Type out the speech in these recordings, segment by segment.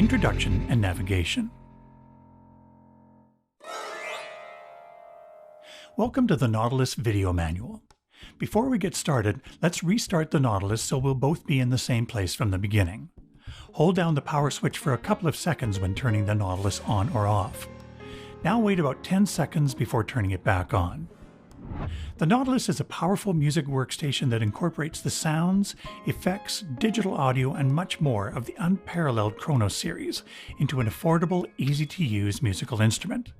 Introduction and Navigation. Welcome to the Nautilus video manual. Before we get started, let's restart the Nautilus so we'll both be in the same place from the beginning. Hold down the power switch for a couple of seconds when turning the Nautilus on or off. Now wait about 10 seconds before turning it back on. The Nautilus is a powerful music workstation that incorporates the sounds, effects, digital audio, and much more of the unparalleled Chronos series into an affordable, easy-to-use musical instrument.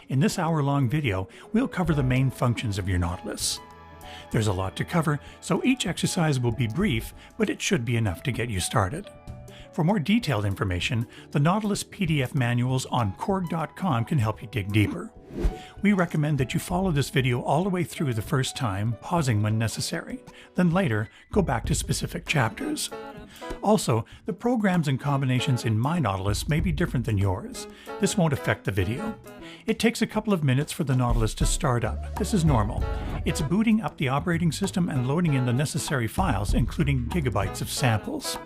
In this hour-long video, we'll cover the main functions of your Nautilus. There's a lot to cover, so each exercise will be brief, but it should be enough to get you started. For more detailed information, the Nautilus PDF manuals on KORG.com can help you dig deeper. We recommend that you follow this video all the way through the first time, pausing when necessary. Then later, go back to specific chapters. Also, the programs and combinations in my Nautilus may be different than yours. This won't affect the video. It takes a couple of minutes for the Nautilus to start up. This is normal. It's booting up the operating system and loading in the necessary files, including gigabytes of samples.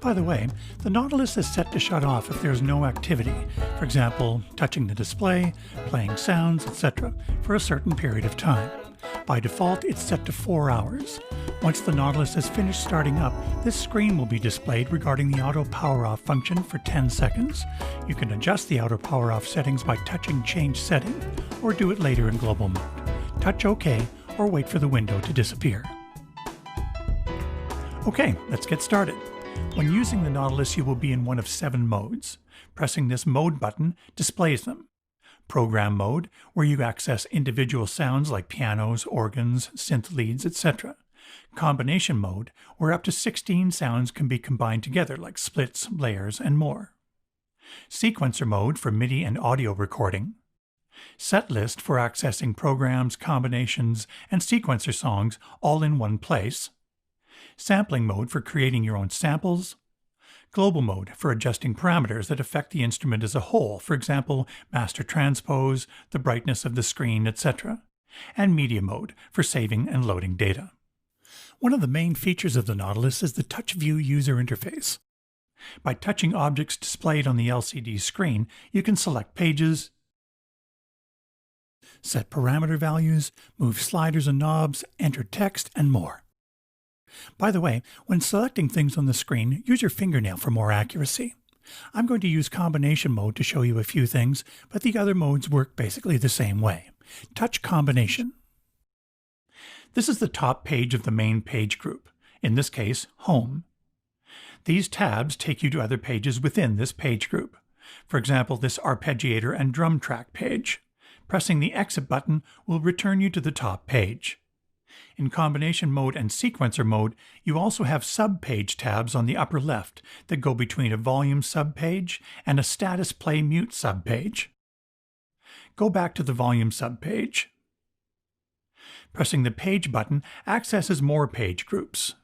By the way, the Nautilus is set to shut off if there's no activity, for example, touching the display, playing sounds, etc., for a certain period of time. By default, it's set to 4 hours. Once the Nautilus has finished starting up, this screen will be displayed regarding the auto power-off function for 10 seconds. You can adjust the auto power-off settings by touching Change Setting, or do it later in global mode. Touch OK, or wait for the window to disappear. Okay, let's get started. When using the Nautilus, you will be in one of 7 modes. Pressing this Mode button displays them. Program Mode, where you access individual sounds like pianos, organs, synth leads, etc. Combination Mode, where up to 16 sounds can be combined together like splits, layers, and more. Sequencer Mode for MIDI and audio recording. Set List for accessing programs, combinations, and sequencer songs all in one place. Sampling Mode for creating your own samples. Global Mode for adjusting parameters that affect the instrument as a whole, for example, master transpose, the brightness of the screen, etc. And Media Mode for saving and loading data. One of the main features of the Nautilus is the Touch View user interface. By touching objects displayed on the LCD screen, you can select pages, set parameter values, move sliders and knobs, enter text, and more. By the way, when selecting things on the screen, use your fingernail for more accuracy. I'm going to use Combination Mode to show you a few things, but the other modes work basically the same way. Touch Combination. This is the top page of the main page group, in this case, Home. These tabs take you to other pages within this page group. For example, this arpeggiator and drum track page. Pressing the Exit button will return you to the top page. In Combination Mode and Sequencer Mode, you also have sub-page tabs on the upper left that go between a volume subpage and a status play mute subpage. Go back to the volume subpage. Pressing the Page button accesses more page groups.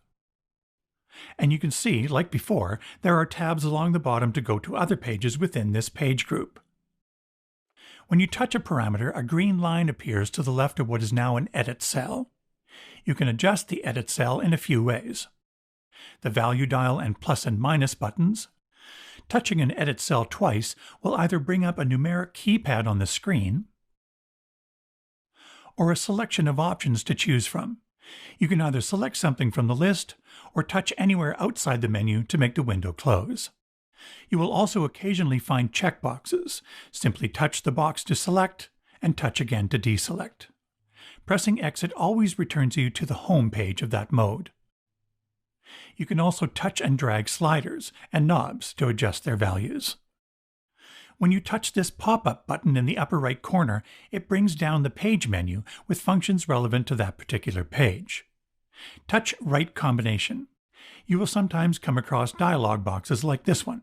And you can see, like before, there are tabs along the bottom to go to other pages within this page group. When you touch a parameter, a green line appears to the left of what is now an edit cell. You can adjust the edit cell in a few ways. The value dial and plus and minus buttons. Touching an edit cell twice will either bring up a numeric keypad on the screen or a selection of options to choose from. You can either select something from the list or touch anywhere outside the menu to make the window close. You will also occasionally find checkboxes. Simply touch the box to select and touch again to deselect. Pressing Exit always returns you to the home page of that mode. You can also touch and drag sliders and knobs to adjust their values. When you touch this pop-up button in the upper right corner, it brings down the page menu with functions relevant to that particular page. Touch Right Combination. You will sometimes come across dialog boxes like this one.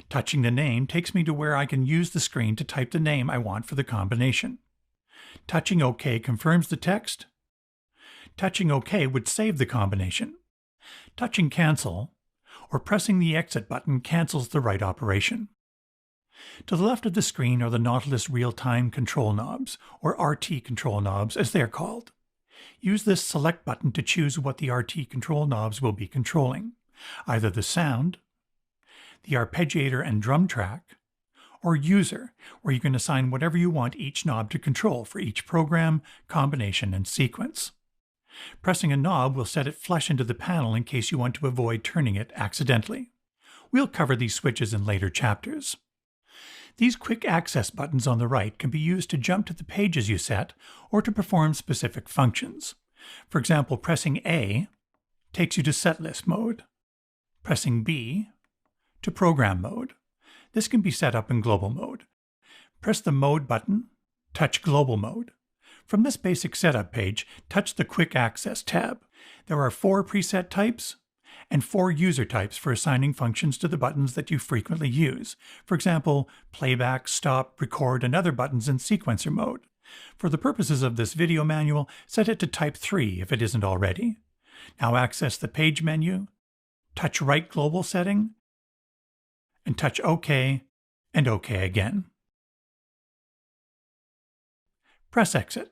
Touching the name takes me to where I can use the screen to type the name I want for the combination. Touching OK confirms the text. Touching OK would save the combination. Touching Cancel or pressing the Exit button cancels the right operation. To the left of the screen are the Nautilus Real-Time Control Knobs, or RT Control Knobs as they are called. Use this Select button to choose what the RT control knobs will be controlling, either the sound, the arpeggiator and drum track, or User, where you can assign whatever you want each knob to control for each program, combination, and sequence. Pressing a knob will set it flush into the panel in case you want to avoid turning it accidentally. We'll cover these switches in later chapters. These quick access buttons on the right can be used to jump to the pages you set or to perform specific functions. For example, pressing A takes you to setlist mode. Pressing B to program mode. This can be set up in global mode. Press the Mode button, touch Global Mode. From this basic setup page, touch the Quick Access tab. There are 4 preset types and 4 user types for assigning functions to the buttons that you frequently use. For example, playback, stop, record, and other buttons in sequencer mode. For the purposes of this video manual, set it to type 3 if it isn't already. Now access the page menu, touch Right Global Setting, and touch OK and OK again. Press Exit.